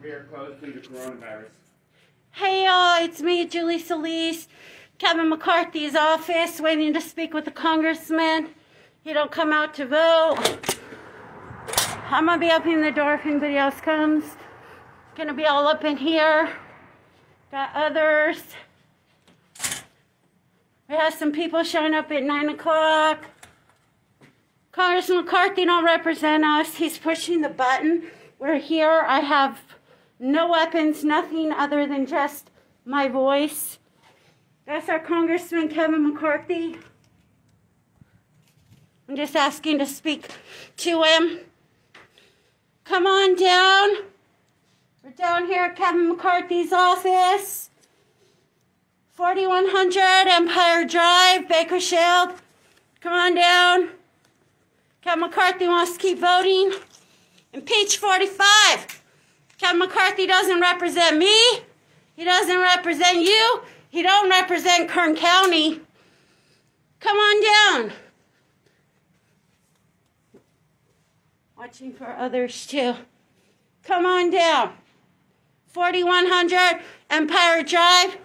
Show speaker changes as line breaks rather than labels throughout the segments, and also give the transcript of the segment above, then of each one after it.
We are closed due to coronavirus.
Hey y'all, it's me, Julie Solis, Kevin McCarthy's office, waiting to speak with the congressman. He don't come out to vote. I'm gonna be opening the door if anybody else comes. Gonna be all up in here. Got others. We have some people showing up at 9 o'clock. Congressman McCarthy don't represent us. He's pushing the button. We're here. I have no weapons, nothing other than just my voice. That's our Congressman Kevin McCarthy. I'm just asking to speak to him. Come on down. We're down here at Kevin McCarthy's office. 4100 Empire Drive, Bakersfield. Come on down. Kevin McCarthy wants to keep voting. Impeach 45. Kevin McCarthy doesn't represent me. He doesn't represent you. He don't represent Kern County. Come on down. Watching for others too. Come on down. 4100 Empire Drive,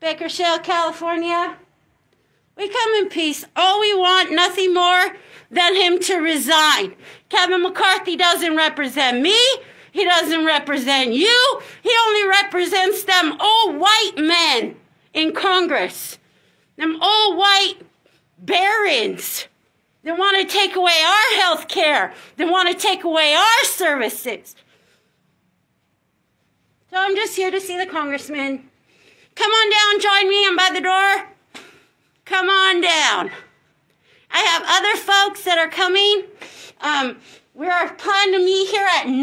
Bakersfield, California. We come in peace. All we want, nothing more than him to resign. Kevin McCarthy doesn't represent me. He doesn't represent you. He only represents them old white men in Congress. Them old white barons that want to take away our health care. They want to take away our services. So I'm just here to see the congressman. Come on down, join me. I'm by the door. Come on down. I have other folks that are coming. We are planning to meet here at 9.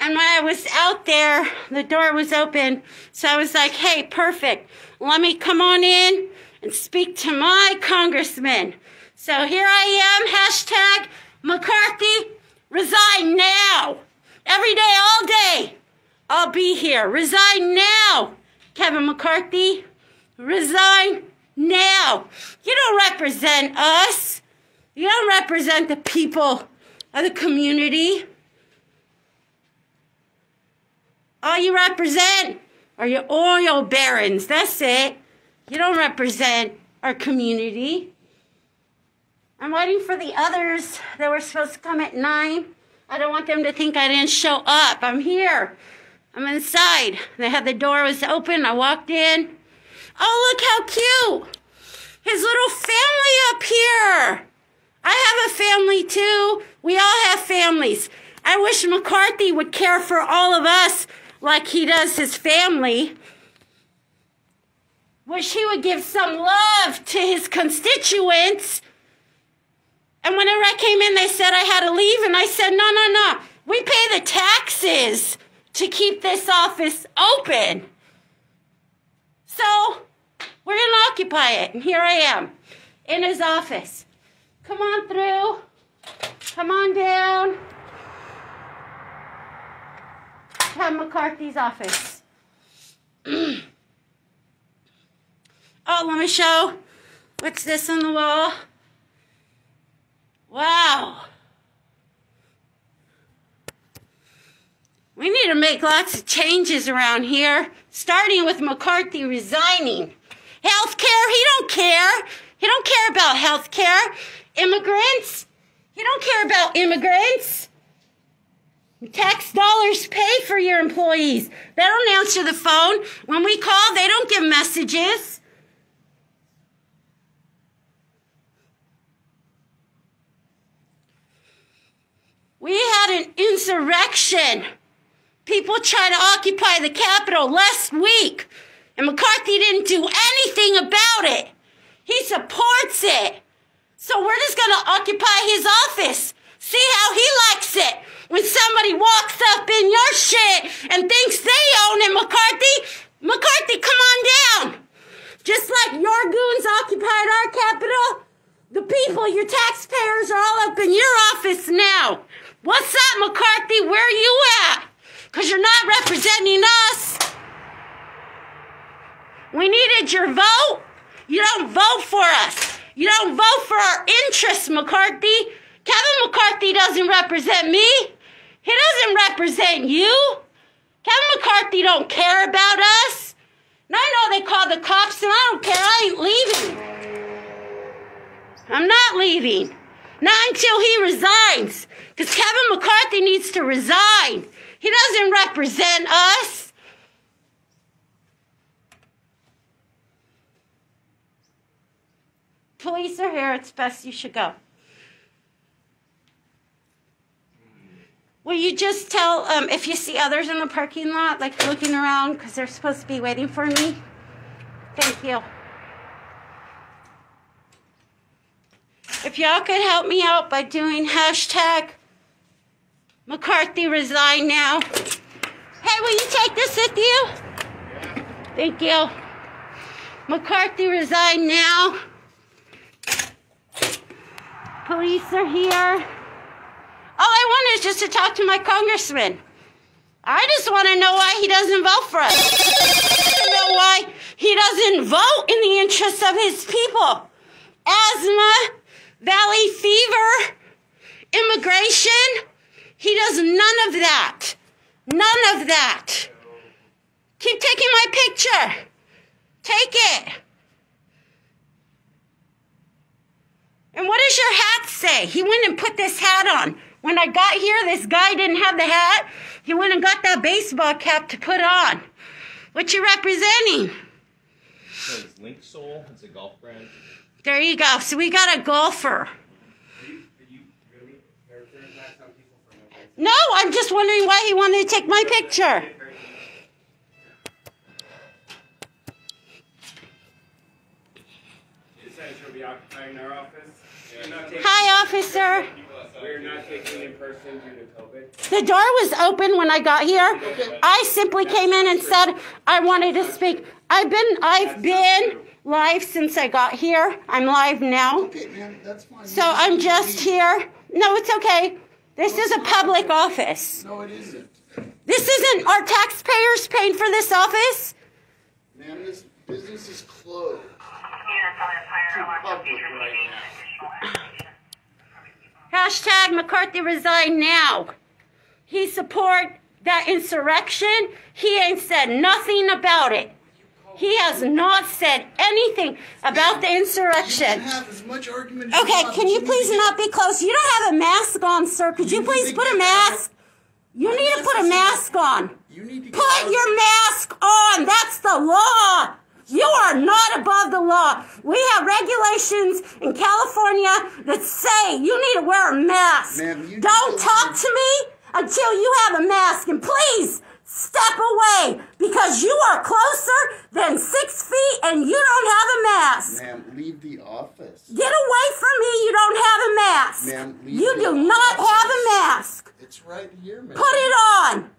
And when I was out there, the door was open. So I was like, hey, perfect. Let me come on in and speak to my congressman. So here I am, hashtag McCarthy, resign now. Every day, all day, I'll be here. Resign now, Kevin McCarthy. Resign now. You don't represent us. You don't represent the people of the community. All you represent are your oil barons. That's it. You don't represent our community. I'm waiting for the others that were supposed to come at 9. I don't want them to think I didn't show up. I'm here. I'm inside. They had the door was open. I walked in. Oh, look how cute. His little family up here. I have a family too. We all have families. I wish McCarthy would care for all of us like he does his family. Wish he would give some love to his constituents. And whenever I came in, they said I had to leave, and I said, no. We pay the taxes to keep this office open. So we're going to occupy it. And here I am in his office. Come on through. Come on down. Kevin McCarthy's office. Oh, let me show. What's this on the wall? Wow. We need to make lots of changes around here, starting with McCarthy resigning. Health care, he don't care. He don't care about health care. Immigrants, he don't care about immigrants. Tax dollars pay for your employees. They don't answer the phone. When we call, they don't give messages. We had an insurrection. People tried to occupy the Capitol last week, and McCarthy didn't do anything about it. He supports it. So we're just going to occupy his office. See how he likes it. When somebody walks up in your shit and thinks they own it, McCarthy, come on down. Just like your goons occupied our Capitol, the people, your taxpayers, are all up in your office now. What's up, McCarthy? Where are you at? Because you're not representing us. We needed your vote. You don't vote for us. You don't vote for our interests, McCarthy. Kevin McCarthy doesn't represent me. He doesn't represent you. Kevin McCarthy don't care about us. And I know they called the cops, and I don't care. I ain't leaving. I'm not leaving. Not until he resigns. Because Kevin McCarthy needs to resign. He doesn't represent us. Police are here. It's best you should go. Will you just tell if you see others in the parking lot, like looking around, because they're supposed to be waiting for me? Thank you. If y'all could help me out by doing hashtag McCarthy resign now. Hey, will you take this with you? Thank you. McCarthy resign now. Police are here. All I want is just to talk to my congressman. I just want to know why he doesn't vote for us. I want to know why he doesn't vote in the interests of his people. Asthma, valley fever, immigration. He does none of that. None of that. Keep taking my picture. Take it. And what does your hat say? He went and put this hat on. When I got here, this guy didn't have the hat. He went and got that baseball cap to put on. What you representing?
It says Link Soul. It's a golf brand.
There you go. So we got a golfer.
Are you really representing some people from the place?
No, I'm just wondering why he wanted to take my picture.
You said she'll be occupying our office?
Hi, officer.
We're not taking in person due to COVID.
The door was open when I got here. I simply came in and said I wanted to speak. I've been live since I got here. I'm live now.
Okay, man, that's fine.
So I'm just here. No, it's okay. This is a public office.
No, it isn't.
This isn't our taxpayers paying for this office.
Man, this business is closed.
Hashtag McCarthy resign now. He support that insurrection. He ain't said nothing about it. He has not said anything about the
You
insurrection.
can have as much argument as
Okay,
you want,
can
but
you
need
please
to get-
not be close? You don't have a mask on, sir. Could you
You
please
need to
put a
get
mask? You
My
need to put a
mask is
mask on.
You need to get
Put
out.
your mask on. That's the law. You are not above the law. We have regulations in California that say you need to wear a mask.
Ma'am, you need
Don't
to
talk
learn.
to me until you have a mask. And please step away because you are closer than 6 feet and you don't have a mask.
Ma'am, leave the office.
Get away from me. You don't have a mask.
Ma'am, leave
You
the
do not
office.
have a mask.
It's right here, man.
Put it on.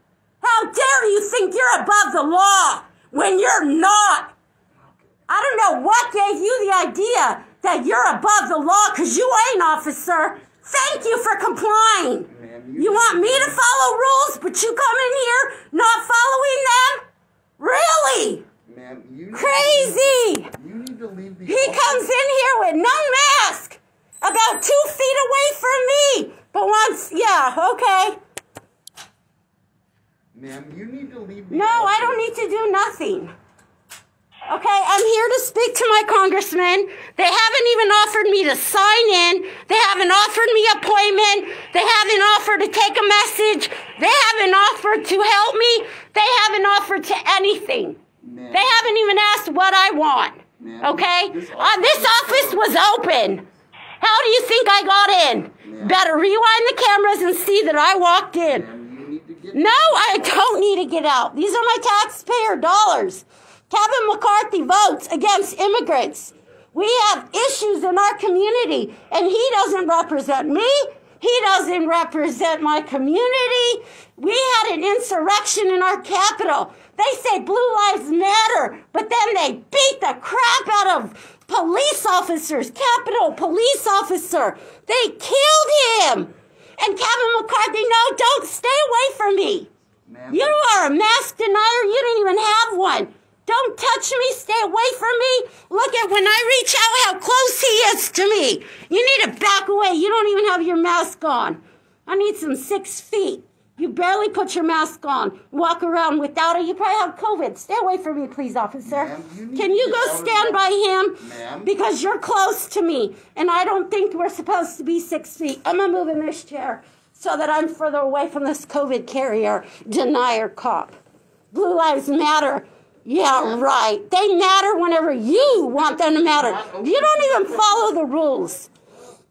How dare you think you're above the law when you're not? I don't know what gave you the idea that you're above the law because you ain't, officer. Thank you for complying.
Ma'am,
You want me to follow rules, but you come in here not following them? Really?
Ma'am, you
Crazy.
You need to leave the
He
office.
comes in here with no mask, about 2 feet away from me. But once, yeah, okay.
Ma'am, you need to leave the
No,
office.
I don't need to do nothing. Okay, I'm here to speak to my congressman. They haven't even offered me to sign in. They haven't offered me appointment. They haven't offered to take a message. They haven't offered to help me. They haven't offered to anything.
Ma'am.
They haven't even asked what I want.
Ma'am,
Okay?
this
This office was open. How do you think I got in?
Ma'am.
Better rewind the cameras and see that I walked in.
Ma'am, you need to get
No, I don't need to get out. These are my taxpayer dollars. Kevin McCarthy votes against immigrants. We have issues in our community, and he doesn't represent me. He doesn't represent my community. We had an insurrection in our capital. They say Blue Lives Matter, but then they beat the crap out of police officers, Capitol police officer. They killed him. And Kevin McCarthy, no, don't stay away from me.
Ma'am,
You are a mask denier. You don't even have one. Don't touch me. Stay away from me. Look at when I reach out how close he is to me. You need to back away. You don't even have your mask on. I need some 6 feet. You barely put your mask on. Walk around without it. You probably have COVID. Stay away from me, please, officer.
Ma'am, you need
Can
to
you
get
go
out of
stand
that.
by him?
Ma'am?
Because you're close to me, and I don't think we're supposed to be 6 feet. I'm going to move in this chair so that I'm further away from this COVID carrier denier cop. Blue Lives Matter. Yeah, right. They matter whenever you want them to matter. You don't even follow the rules.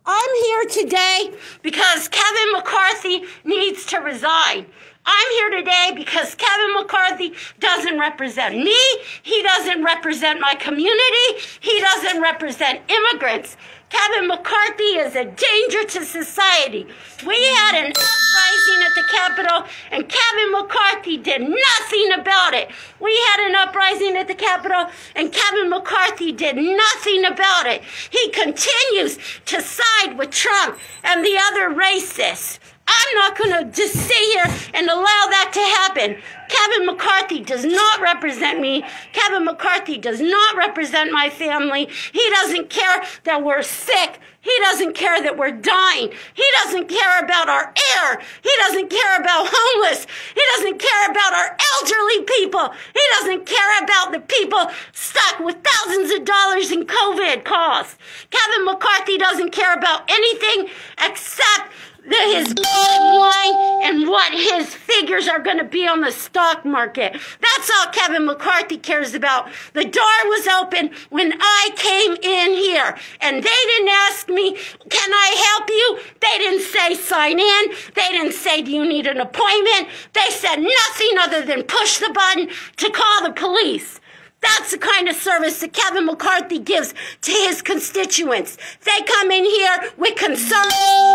I'm here today because Kevin McCarthy needs to resign. I'm here today because Kevin McCarthy doesn't represent me. He doesn't represent my community. He doesn't represent immigrants. Kevin McCarthy is a danger to society. We had an uprising at the Capitol, and Kevin McCarthy did nothing about it. We had an uprising at the Capitol, and Kevin McCarthy did nothing about it. He continues to side with Trump and the other racists. I'm not going to just sit here and allow that to happen. Kevin McCarthy does not represent me. Kevin McCarthy does not represent my family. He doesn't care that we're sick. He doesn't care that we're dying. He doesn't care about our air. He doesn't care about homeless. He doesn't care about our elderly people. He doesn't care about the people stuck with thousands of dollars in COVID costs. Kevin McCarthy doesn't care about anything except his bottom line and what his figures are going to be on the stock market. That's all Kevin McCarthy cares about. The door was open when I came in here, and they didn't ask me, can I help you? They didn't say sign in. They didn't say, do you need an appointment? They said nothing other than push the button to call the police. That's the kind of service that Kevin McCarthy gives to his constituents. They come in here with concerns,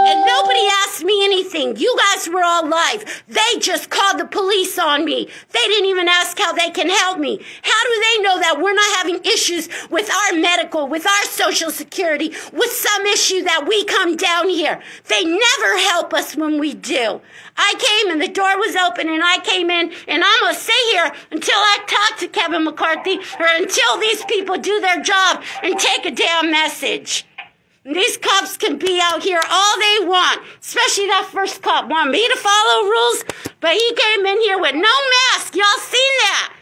and nobody asked me anything. You guys were all live. They just called the police on me. They didn't even ask how they can help me. How do they know that we're not having issues with our medical, with our Social Security, with some issue that we come down here? They never help us when we do. I came and the door was open and I came in, and I'm going to stay here until I talk to Kevin McCarthy or until these people do their job and take a damn message. And these cops can be out here all they want, especially that first cop wanted me to follow rules, but he came in here with no mask. Y'all seen that?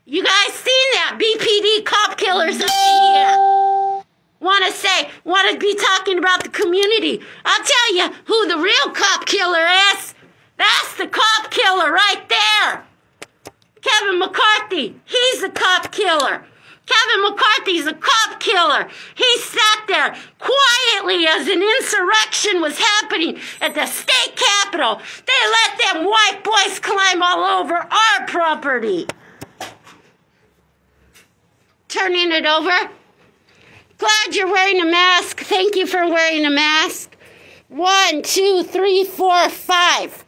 You guys seen that? BPD cop killers up in here. Want to be talking about the community. I'll tell you who the real cop killer is. That's the cop killer right there. Kevin McCarthy, he's a cop killer. Kevin McCarthy's a cop killer. He sat there quietly as an insurrection was happening at the state capitol. They let them white boys climb all over our property. Turning it over. Glad you're wearing a mask. Thank you for wearing a mask. 1, 2, 3, 4, 5.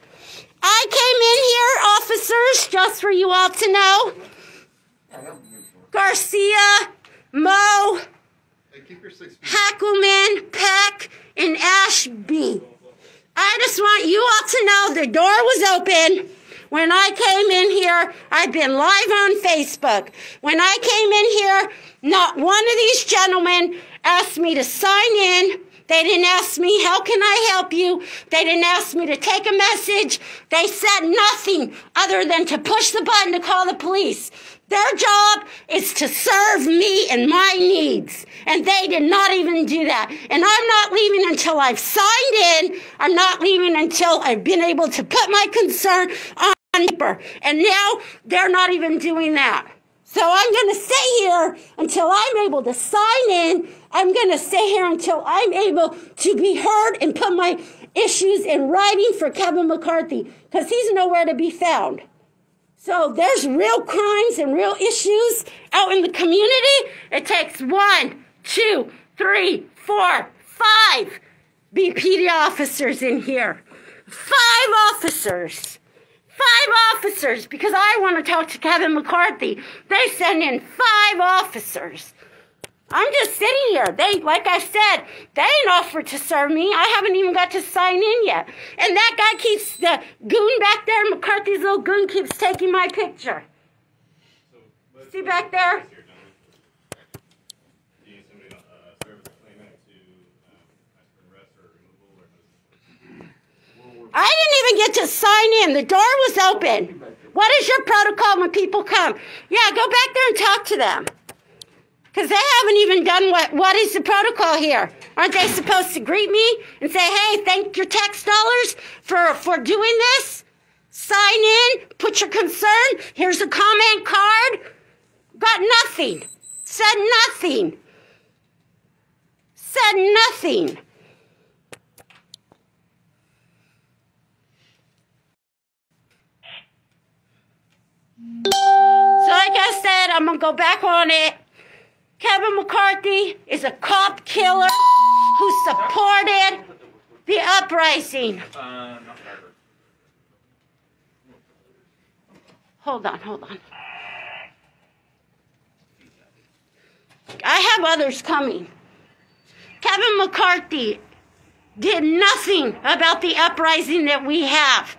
I came in here, officers, just for you all to know. Garcia, Moe, Hackelman, Peck, and Ashby. I just want you all to know the door was open. When I came in here, I've been live on Facebook. When I came in here, not one of these gentlemen asked me to sign in. They didn't ask me, how can I help you? They didn't ask me to take a message. They said nothing other than to push the button to call the police. Their job is to serve me and my needs. And they did not even do that. And I'm not leaving until I've signed in. I'm not leaving until I've been able to put my concern on paper. And now they're not even doing that. So I'm going to stay here until I'm able to sign in. I'm going to stay here until I'm able to be heard and put my issues in writing for Kevin McCarthy, because he's nowhere to be found. So there's real crimes and real issues out in the community. It takes 1, 2, 3, 4, 5 BPD officers in here. 5 officers. 5 officers, because I want to talk to Kevin McCarthy. They send in 5 officers. I'm just sitting here. Like I said, they ain't offered to serve me. I haven't even got to sign in yet. And that guy keeps, the goon back there, McCarthy's little goon, keeps taking my picture. See back there?
Do you need somebody serve as a claimant to ask for arrest or removal? Or
I didn't even get to sign in. The door was open. What is your protocol when people come? Yeah, go back there and talk to them. Because they haven't even done what is the protocol here. Aren't they supposed to greet me and say, hey, thank your tax dollars for doing this? Sign in, put your concern. Here's a comment card. Got nothing. Said nothing. Said nothing. So like I said, I'm going to go back on it. Kevin McCarthy is a cop killer who supported the uprising. Hold on. I have others coming. Kevin McCarthy did nothing about the uprising that we have.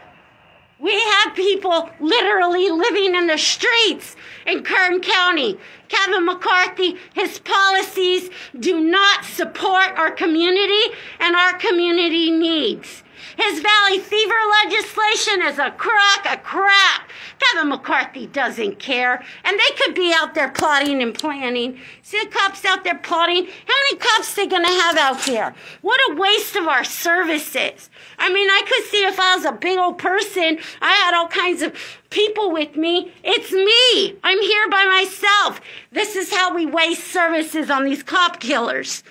We have people literally living in the streets in Kern County. Kevin McCarthy, his policies do not support our community and our community needs. His Valley Fever legislation is a crock of crap. Kevin McCarthy doesn't care. And they could be out there plotting and planning. See the cops out there plotting? How many cops are they going to have out there? What a waste of our services. I mean, I could see if I was a big old person, I had all kinds of people with me. It's me. I'm here by myself. This is how we waste services on these cop killers.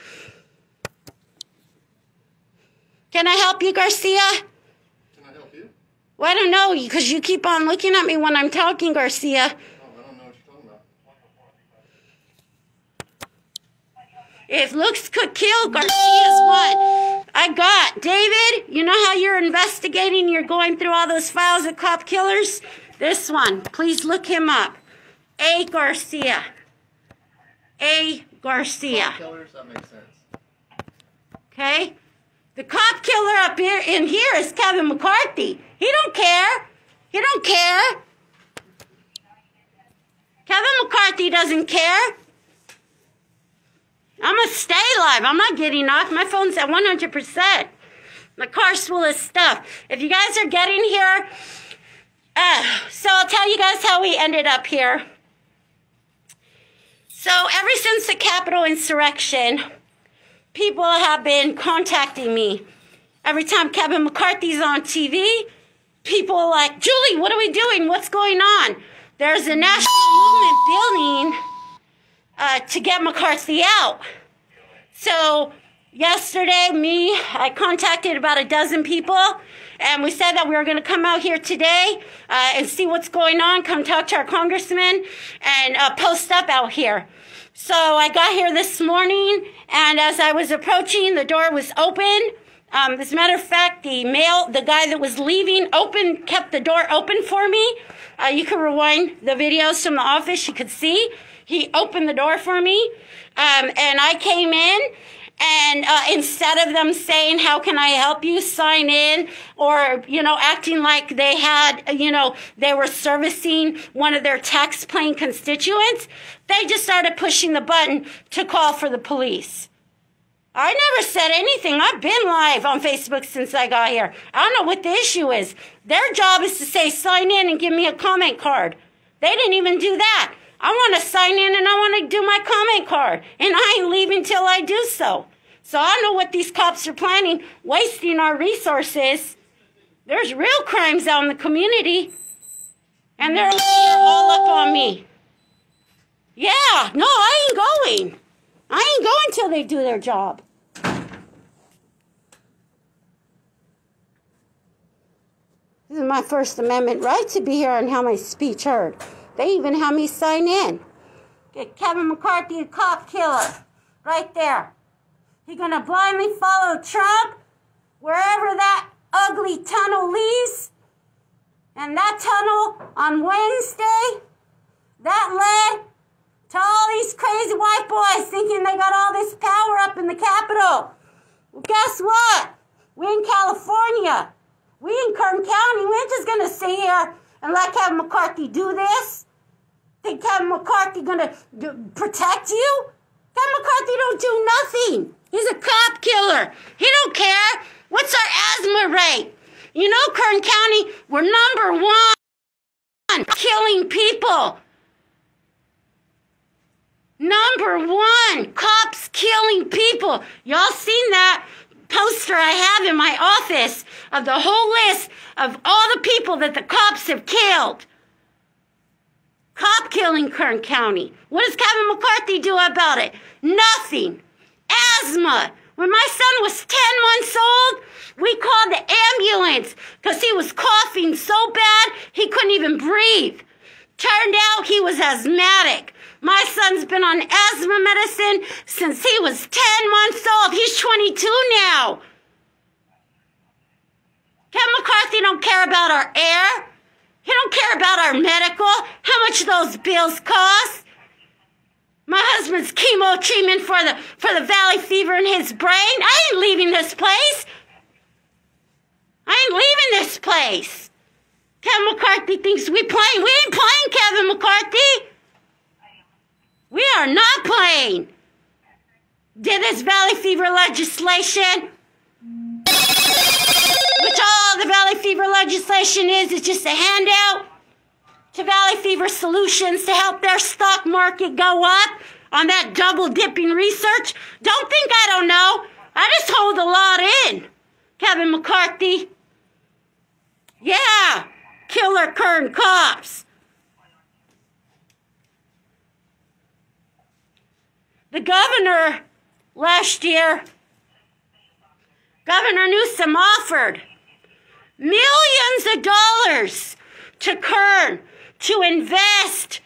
Can I help you, Garcia?
Can I help you?
Well, I don't know, because you keep on looking at me when I'm talking, Garcia.
Oh, I don't know what you're talking about.
If looks could kill, Garcia's what? I got. David, you know how you're investigating, you're going through all those files of cop killers? This one, please look him up. A. Garcia. A. Garcia.
Cop killers, that makes sense.
Okay? The cop killer up here in here is Kevin McCarthy. He don't care. He don't care. Kevin McCarthy doesn't care. I'm going to stay live. I'm not getting off. My phone's at 100%. My car's full of stuff. If you guys are getting here, so I'll tell you guys how we ended up here. So ever since the Capitol insurrection, people have been contacting me. Every time Kevin McCarthy's on TV, people are like, Julie, what are we doing? What's going on? There's a national movement building to get McCarthy out. So yesterday, I contacted about a dozen people, and we said that we were going to come out here today and see what's going on, come talk to our congressman, and post up out here. So I got here this morning, and as I was approaching, the door was open. As a matter of fact, the guy that was leaving, kept the door open for me. You can rewind the videos from the office. You could see he opened the door for me, and I came in. And instead of them saying, how can I help you, sign in, or, acting like they had, they were servicing one of their tax-paying constituents, they just started pushing the button to call for the police. I never said anything. I've been live on Facebook since I got here. I don't know what the issue is. Their job is to say, sign in and give me a comment card. They didn't even do that. I want to sign in and I want to do my comment card. And I ain't leaving till I do so. So I don't know what these cops are planning, wasting our resources. There's real crimes out in the community. And they're all up on me. Yeah, no, I ain't going. I ain't going till they do their job. This is my First Amendment right to be here and have my speech heard. They even have me sign in. Get Kevin McCarthy, a cop killer, right there. He gonna blindly follow Trump wherever that ugly tunnel leads. And that tunnel on Wednesday, that led to all these crazy white boys thinking they got all this power up in the Capitol. Well, guess what? We in California. We in Kern County. We ain't just gonna sit here and let Kevin McCarthy do this. Think Kevin McCarthy gonna protect you? Kevin McCarthy don't do nothing. He's a cop killer. He don't care. What's our asthma rate? You know, Kern County, we're number one killing people. Number one, cops killing people. Y'all seen that poster I have in my office of the whole list of all the people that the cops have killed. Cop killing Kern County. What does Kevin McCarthy do about it? Nothing. Asthma. When my son was 10 months old, we called the ambulance because he was coughing so bad he couldn't even breathe. Turned out he was asthmatic. My son's been on asthma medicine since he was 10 months old. He's 22 now. Kevin McCarthy don't care about our air. He don't care about our medical, how much those bills cost. My husband's chemo treatment for the valley fever in his brain. I ain't leaving this place. I ain't leaving this place. Kevin McCarthy thinks we playing. We ain't playing, Kevin McCarthy. We are not playing. Did this valley fever legislation, which all the valley fever legislation is just a handout to Valley Fever Solutions to help their stock market go up on that double dipping research. Don't think I don't know. I just hold a lot in. Kevin McCarthy. Yeah, killer Kern cops. The governor last year, Governor Newsom offered millions of dollars to Kern to invest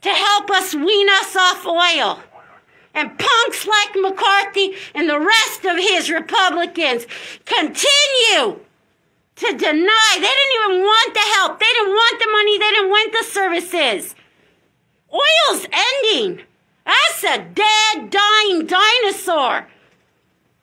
to help us wean us off oil. And punks like McCarthy and the rest of his Republicans continue to deny. They didn't even want the help. They didn't want the money. They didn't want the services. Oil's ending. That's a dead, dying dinosaur.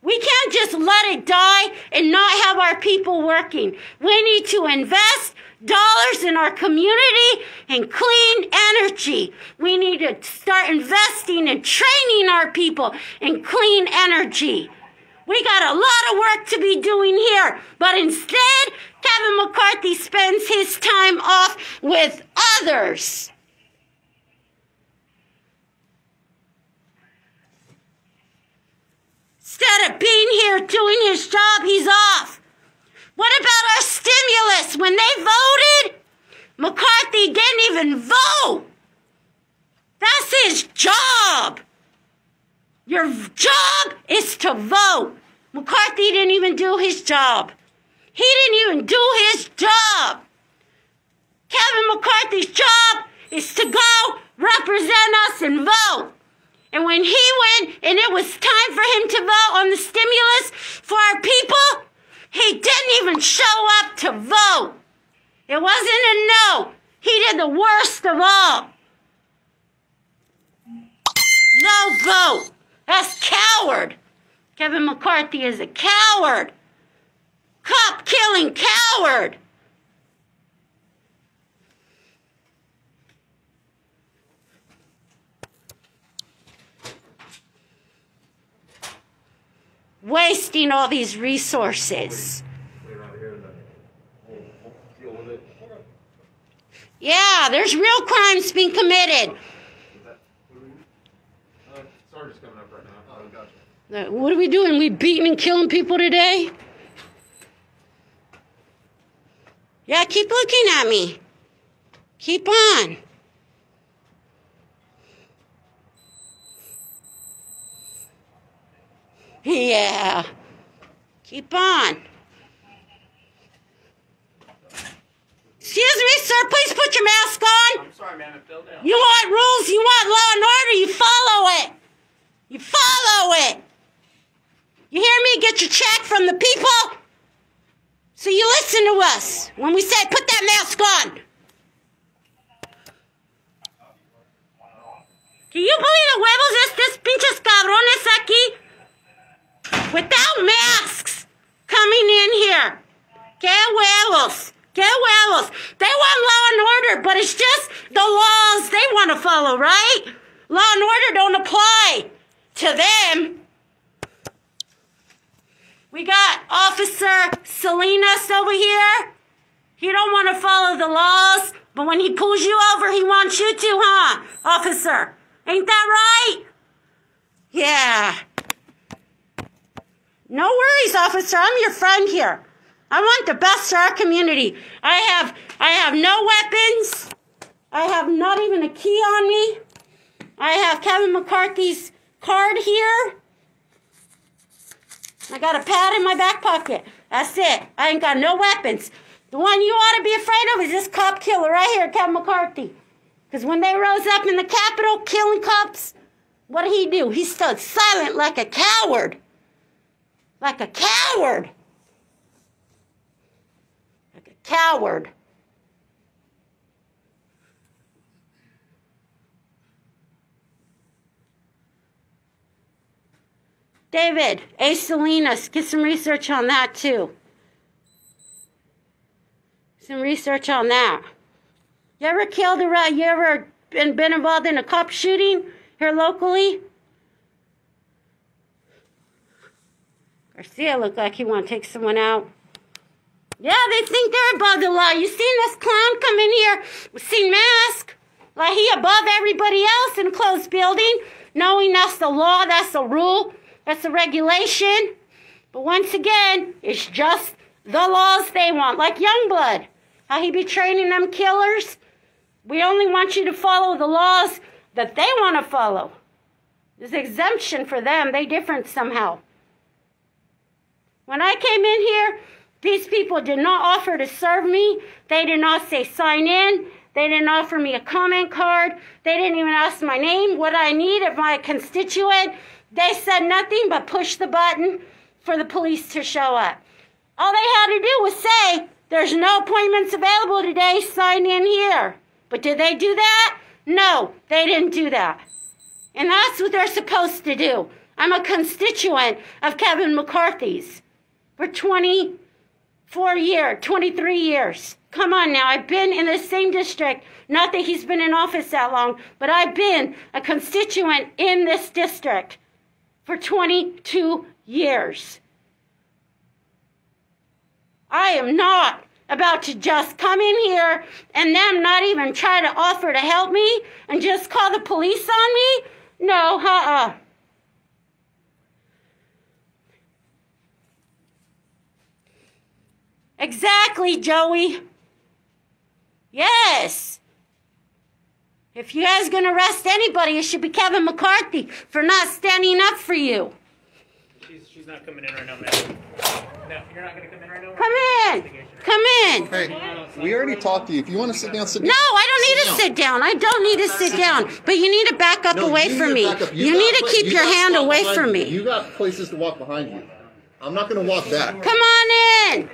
We can't just let it die and not have our people working. We need to invest dollars in our community and clean energy. We need to start investing and training our people in clean energy. We got a lot of work to be doing here, but instead, Kevin McCarthy spends his time off with others. Instead of being here doing his job, he's off. What about our stimulus? When they voted, McCarthy didn't even vote. That's his job. Your job is to vote. McCarthy didn't even do his job. He didn't even do his job. Kevin McCarthy's job is to go represent us and vote. And when he went and it was time for him to vote on the stimulus for our people, he didn't even show up to vote. It wasn't a no. He did the worst of all. No vote. That's coward. Kevin McCarthy is a coward. Cop-killing coward. Wasting all these resources. Yeah, there's real crimes being committed.
Sergeant's coming up right now.
Oh, gotcha.
What are we doing? We beating and killing people today? Yeah, keep looking at me. Keep on. Yeah. Keep on. Excuse me, sir. Please put your mask on.
I'm sorry, man. It fell down.
You want rules, you want law and order, you follow it. You follow it. You hear me? Get your check from the people. So you listen to us when we say put that mask on. Can you believe the huevos estos pinches cabrones aquí? Without masks coming in here. Que huevos. Que huevos. They want law and order, but it's just the laws they want to follow, right? Law and order don't apply to them. We got Officer Salinas over here. He don't want to follow the laws, but when he pulls you over, he wants you to, huh, officer? Ain't that right? Yeah. No worries, officer. I'm your friend here. I want the best for our community. I have no weapons. I have not even a key on me. I have Kevin McCarthy's card here. I got a pad in my back pocket. That's it. I ain't got no weapons. The one you ought to be afraid of is this cop killer right here, Kevin McCarthy. Because when they rose up in the Capitol killing cops, what did he do? He stood silent like a coward. Like a coward. Like a coward. David, A. Salinas, get some research on that too. Some research on that. You ever you ever been involved in a cop shooting here locally? Garcia looked like he want to take someone out. Yeah, they think they're above the law. You seen this clown come in here with seen mask? Like he above everybody else in a closed building, knowing that's the law, that's the rule. That's the regulation. But once again, it's just the laws they want. Like Youngblood. How he be training them killers. We only want you to follow the laws that they want to follow. There's exemption for them. They different somehow. When I came in here, these people did not offer to serve me. They did not say sign in. They didn't offer me a comment card. They didn't even ask my name, what I need of my constituent. They said nothing but push the button for the police to show up. All they had to do was say, there's no appointments available today, sign in here. But did they do that? No, they didn't do that. And that's what they're supposed to do. I'm a constituent of Kevin McCarthy's for 23 years. Come on now, I've been in the same district. Not that he's been in office that long, but I've been a constituent in this district for 22 years. I am not about to just come in here and them not even try to offer to help me and just call the police on me. No, Exactly, Joey. Yes. If you guys going to arrest anybody, it should be Kevin McCarthy for not standing up for you.
She's not coming in right now, man. No, you're not going to come in right now?
Come in. Come in.
Hey, we already talked to you. If you want to sit down, sit down.
No, I don't need to sit down. I don't need to sit down. But you need to back up away from me. You need to keep your hand away from me.
You got places to walk behind you. I'm not going to walk back.
Come on in.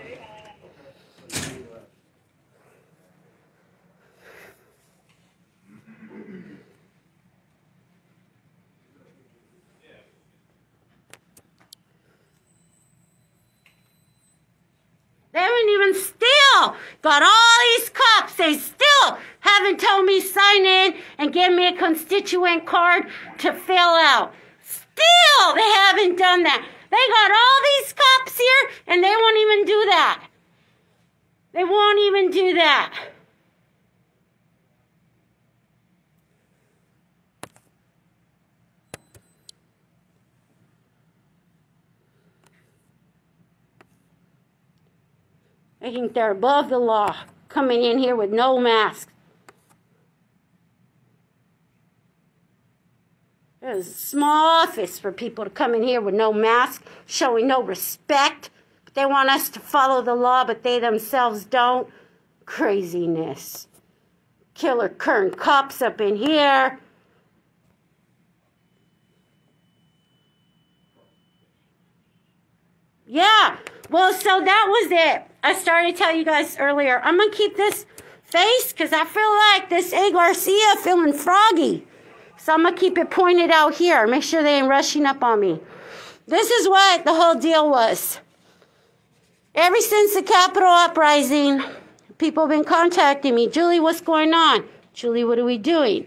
They haven't even still got all these cops. They still haven't told me sign in and give me a constituent card to fill out. Still, they haven't done that. They got all these cops here and they won't even do that. They won't even do that. They think they're above the law, coming in here with no mask. There's a small office for people to come in here with no mask, showing no respect. But they want us to follow the law, but they themselves don't. Craziness. Killer Kern cops up in here. Yeah, well, so that was it. I started to tell you guys earlier, I'm going to keep this face because I feel like this A. Garcia feeling froggy. So I'm going to keep it pointed out here. Make sure they ain't rushing up on me. This is what the whole deal was. Ever since the Capitol uprising, people have been contacting me. Julie, what's going on? Julie, what are we doing?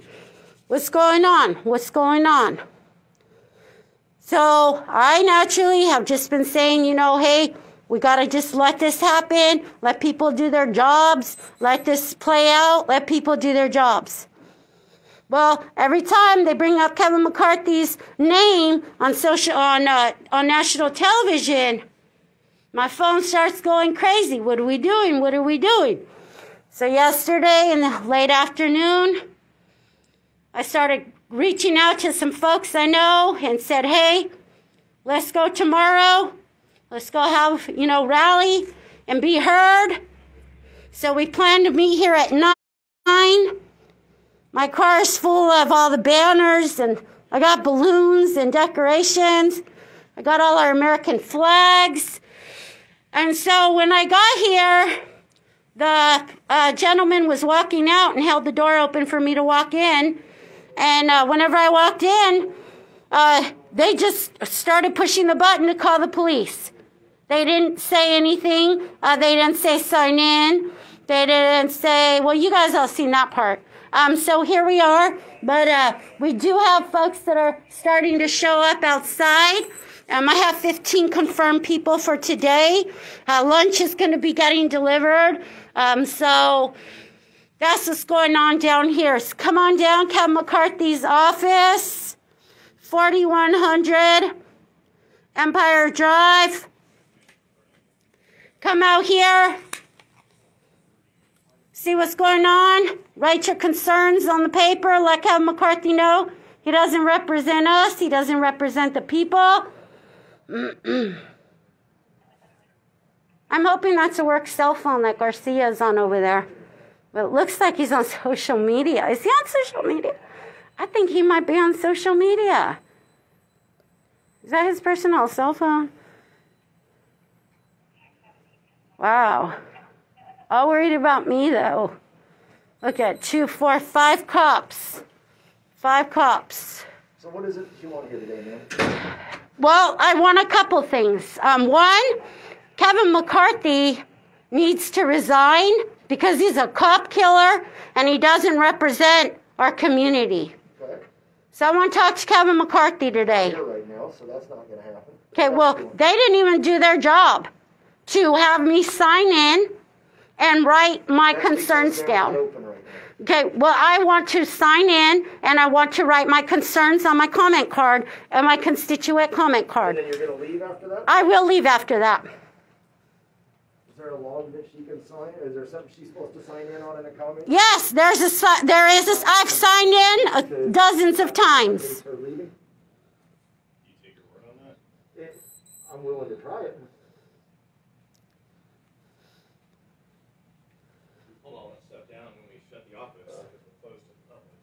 What's going on? What's going on? So I naturally have just been saying, you know, hey, we got to just let this happen. Let people do their jobs. Let this play out. Let people do their jobs. Well, every time they bring up Kevin McCarthy's name on national television, my phone starts going crazy. What are we doing? What are we doing? So yesterday in the late afternoon, I started reaching out to some folks I know and said, hey, let's go tomorrow. Let's go have, rally and be heard. So we plan to meet here at 9. My car is full of all the banners, and I got balloons and decorations. I got all our American flags. And so when I got here, the gentleman was walking out and held the door open for me to walk in. And whenever I walked in, they just started pushing the button to call the police. They didn't say anything. They didn't say sign in. They didn't say, well, you guys all seen that part. So here we are. But we do have folks that are starting to show up outside. I have 15 confirmed people for today. Lunch is going to be getting delivered. So that's what's going on down here. So come on down, Kevin McCarthy's office, 4100 Empire Drive. Come out here. See what's going on. Write your concerns on the paper. Let Kevin McCarthy know he doesn't represent us. He doesn't represent the people. I'm hoping that's a work cell phone that Garcia's on over there. But it looks like he's on social media. Is he on social media? I think he might be on social media. Is that his personal cell phone? Wow. All worried about me, though. Look at 2, 4, 5 cops. 5 cops.
So what is it you want here today, man?
Well, I want a couple things. One, Kevin McCarthy needs to resign because he's a cop killer and he doesn't represent our community.
Okay.
So I want to talk to Kevin McCarthy today.
Here right now, so that's not going to happen.
Okay, well, they didn't even do their job to have me sign in and write my concerns down.
Open right now.
Okay, well, I want to sign in and I want to write my concerns on my comment card and my constituent comment card.
And then you're going to leave after that?
I will leave after that.
Is there a log that she can sign? Is there something she's supposed to sign in on in a comment?
Yes, there is a, I've signed in dozens of times.
Her leaving?
You take your word on that?
I'm willing to try it.
We pulled all that stuff down when we shut the office because we're closed to the public.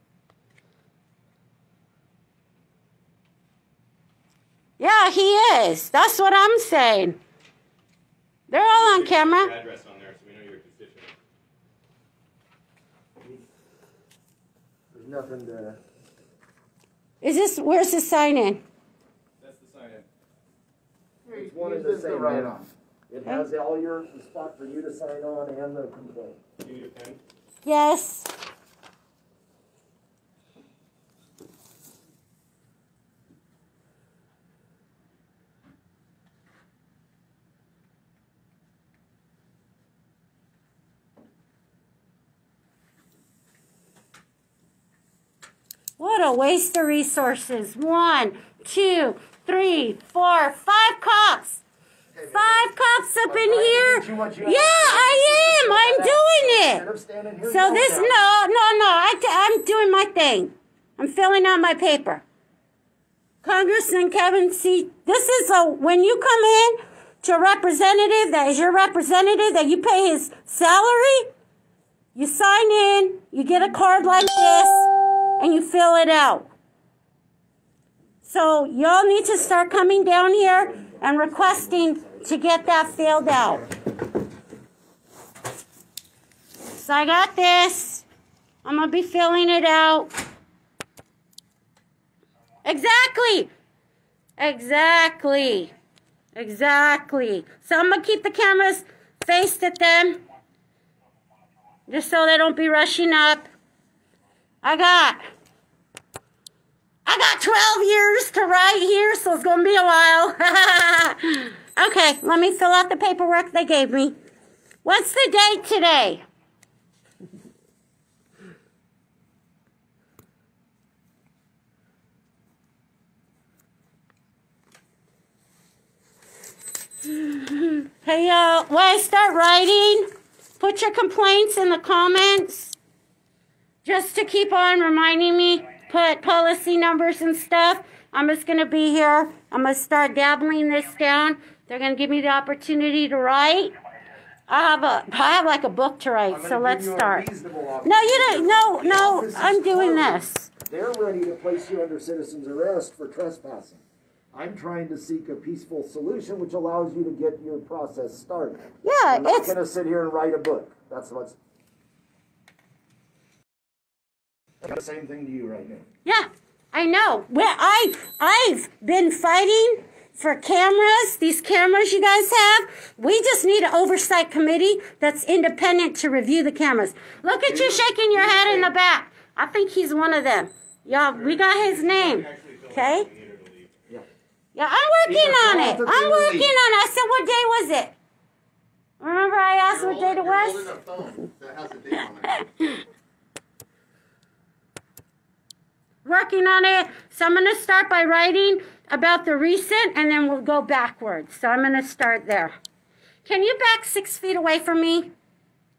Yeah, he is. That's what I'm saying. They're all on
Your
camera.
address on there so we know you're a constituent.
There's nothing to...
Where's the sign in?
That's the sign in.
Each one is the same. Right on. It has all the spot for you to sign on and the complaint.
You need a pen?
Yes. What a waste of resources. 1, 2, 3, 4, 5 cops. 5 cops up in here. Yeah, I am. I'm doing it. So this, no. I'm doing my thing. I'm filling out my paper. Congressman Kevin C. This is when you come in to a representative that is your representative, that you pay his salary, you sign in, you get a card like this, and you fill it out. So y'all need to start coming down here and requesting to get that filled out. So I got this. I'm going to be filling it out. Exactly. So I'm going to keep the cameras faced at them, just so they don't be rushing up. I got I got 12 years to write here, so it's going to be a while. Okay, let me fill out the paperwork they gave me. What's the date today? Hey, y'all, when I start writing, put your complaints in the comments. Just to keep on reminding me, put policy numbers and stuff. I'm just going to be here. I'm going to start dabbling this down. They're going to give me the opportunity to write. I have like a book to write, so let's start. No, you don't. No, I'm doing this.
They're ready to place you under citizen's arrest for trespassing. I'm trying to seek a peaceful solution which allows you to get your process started.
Yeah,
I'm not going to sit here and write a book. That's what's... the same thing to you right now.
Yeah, I know. Well, I've been fighting for cameras, these cameras you guys have. We just need an oversight committee that's independent to review the cameras. Look at you shaking your head in the back. I think he's one of them. Y'all, we got his name. Okay? Yeah, I'm working on it. I said, what day was it? Remember I asked what day it was? Working on it. So I'm going to start by writing about the recent, and then we'll go backwards. So I'm going to start there. Can you back 6 feet away from me,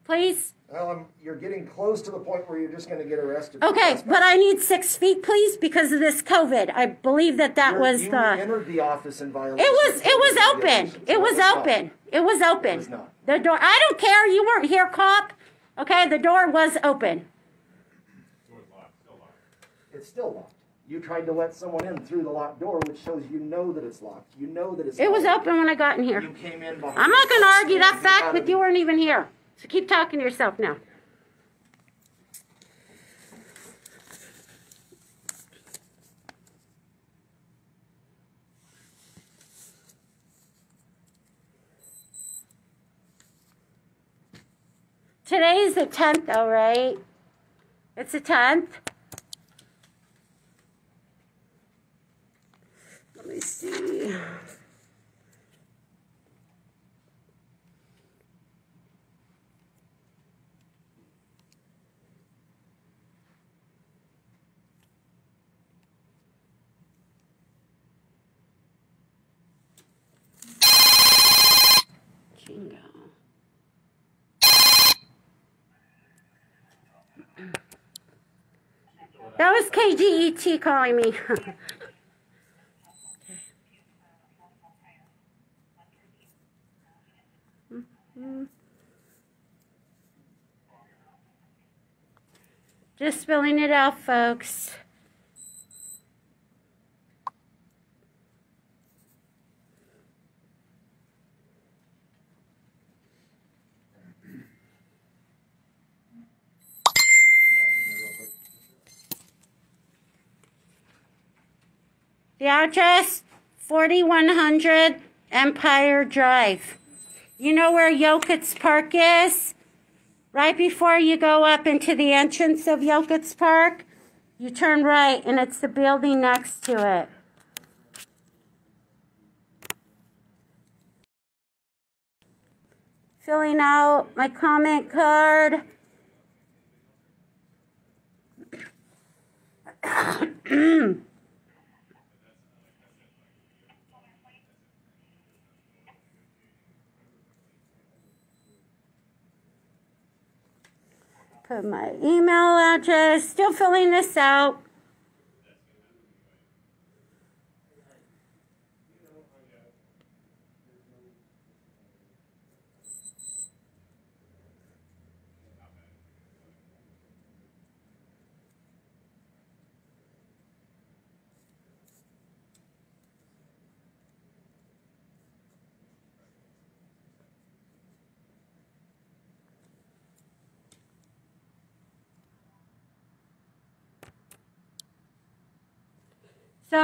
please?
Well, you're getting close to the point where you're just going to get arrested.
Okay, but I need 6 feet, please, because of this COVID. I believe that was
you
the...
entered the office in violation.
It was open. It was open. It was open.
It was not.
The door... I don't care. You weren't here, cop. Okay, the door was open.
It's still locked. You tried to let someone in through the locked door, which shows you know that it's locked. You know that it's
It was
locked.
open when I got in here.
You came in behind.
I'm not going to argue that fact, but you weren't even here. So keep talking to yourself now. Today's the 10th, though, right? It's the 10th. Let me see. Jingo. That was KGET calling me. Just filling it out, folks. The address, 4100 Empire Drive. You know where Yokit's Park is? Right before you go up into the entrance of Yokit's Park, you turn right, and it's the building next to it. Filling out my comment card. Put my email address. Still filling this out. So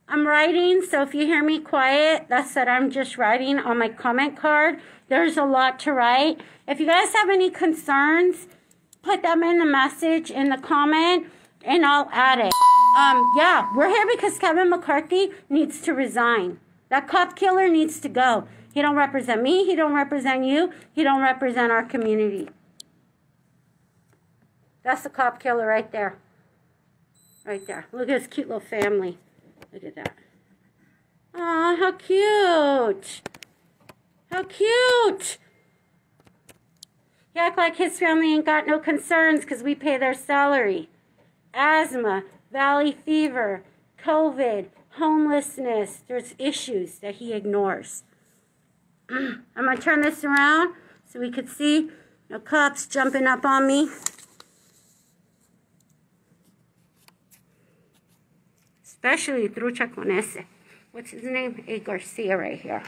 I'm writing, so if you hear me quiet, that's that I'm just writing on my comment card. There's a lot to write. If you guys have any concerns, put them in the message, in the comment. and I'll add it. Yeah, we're here because Kevin McCarthy needs to resign. That cop killer needs to go. He don't represent me. He don't represent you. He don't represent our community. That's the cop killer right there. Right there. Look at his cute little family. Look at that. Aw, how cute. How cute. He act like his family ain't got no concerns because we pay their salary. Asthma, valley fever, COVID, homelessness. There's issues that he ignores. I'm going to turn this around so we could see no cops jumping up on me. Especially Trucha con ese. What's his name? A Garcia right here.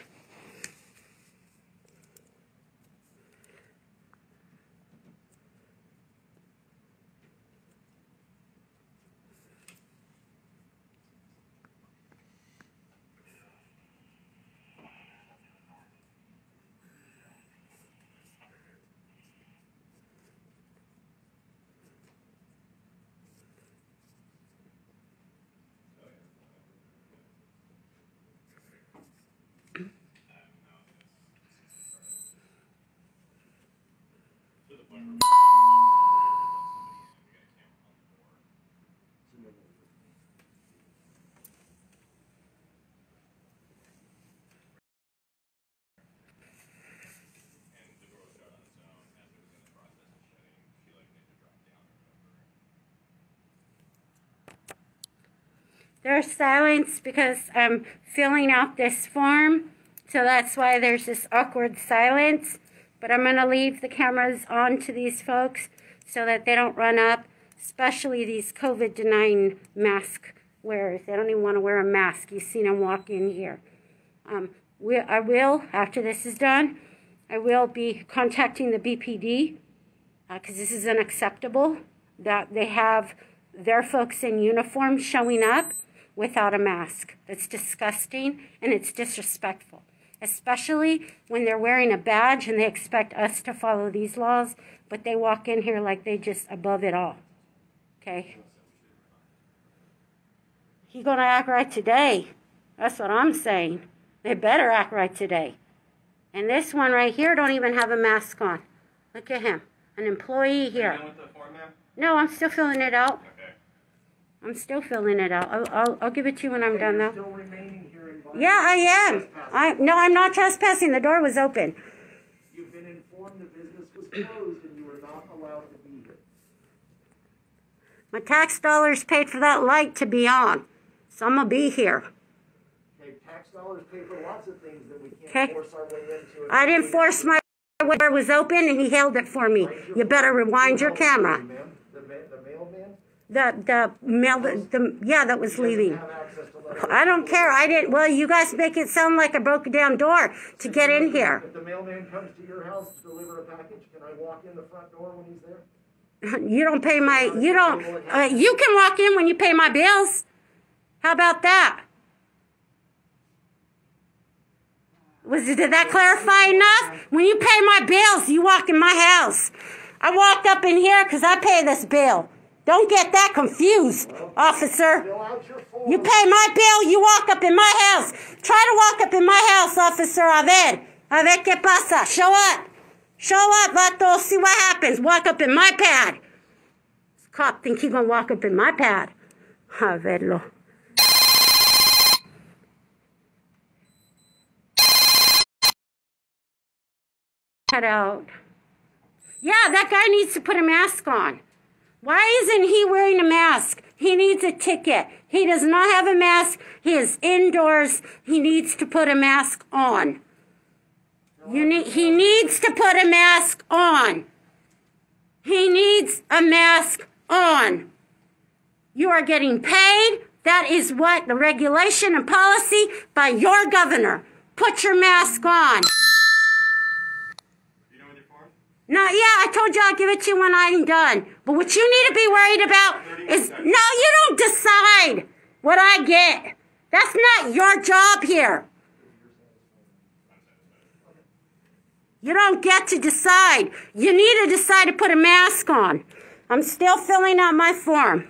There's silence because I'm filling out this form, so that's why there's this awkward silence. But I'm going to leave the cameras on to these folks so that they don't run up, especially these COVID-denying mask wearers. They don't even want to wear a mask. You've seen them walk in here. I will, after this is done, I will be contacting the BPD because this is unacceptable that they have their folks in uniform showing up without a mask. That's disgusting and it's disrespectful, especially when they're wearing a badge and they expect us to follow these laws, but they walk in here like they just above it all. Okay? He gonna act right today. That's what I'm saying. They better act right today. And this one right here don't even have a mask on. Look at him. An employee here.
Are you done with the form now?
No, I'm still filling it out.
Okay.
I'm still filling it out. I'll give it to you when I'm done, though.
Still remaining here in violation
Yeah, I am.
of trespassing.
No, I'm not trespassing. The door was open.
You've been informed the business was closed and you are not allowed to be here.
My tax dollars paid for that light to be on, so I'm gonna be here.
Okay, tax dollars pay for lots of things that we
Okay.
can't force our way into.
I didn't force my door was open, and he held it for me. You better rewind your camera.
The mailman
The mail, yeah, that was leaving.
have access to letters.
I don't care. I didn't. Well, you guys make it sound like I broke down door to get in here.
If the mailman comes to your house to deliver a package, can I walk in the front door when he's there?
You don't pay my. You don't. You can walk in when you pay my bills. How about that? Did that clarify enough? When you pay my bills, you walk in my house. I walked up in here because I pay this bill. Don't get that confused, officer.
Fill out your form.
You pay my bill, you walk up in my house. Try to walk up in my house, officer. A ver qué pasa. Show up. Show up, vato. See what happens. Walk up in my pad. This cop think he gonna walk up in my pad. A verlo. Cut out. Yeah, that guy needs to put a mask on. Why isn't he wearing a mask? He needs a ticket. He does not have a mask. He is indoors. He needs to put a mask on. He needs to put a mask on. He needs a mask on. You are getting paid. That is what the regulation and policy by your governor. Put your mask on. No, yeah, I told you I'll give it to you when I'm done. But what you need to be worried about is, no, you don't decide what I get. That's not your job here. You don't get to decide. You need to decide to put a mask on. I'm still filling out my form.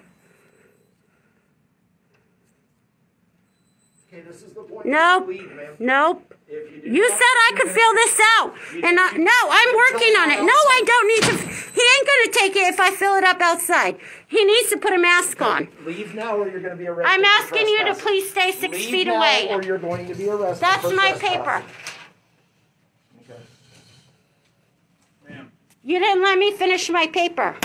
Okay, this is the point.
Nope.
You leave, ma'am.
Nope.
If you do
You
not-
said I could fill this out. And no, I'm working on it. No, I don't need to. He ain't going to take it if I fill it up outside. He needs to put a mask on.
Leave now or you're going to be arrested.
I'm
for
asking you to
trespassing.
please stay 6
Leave
feet
now
away.
or you're going to be arrested.
That's
for
my
trespassing.
paper.
Okay.
Ma'am.
You didn't let me finish my paper.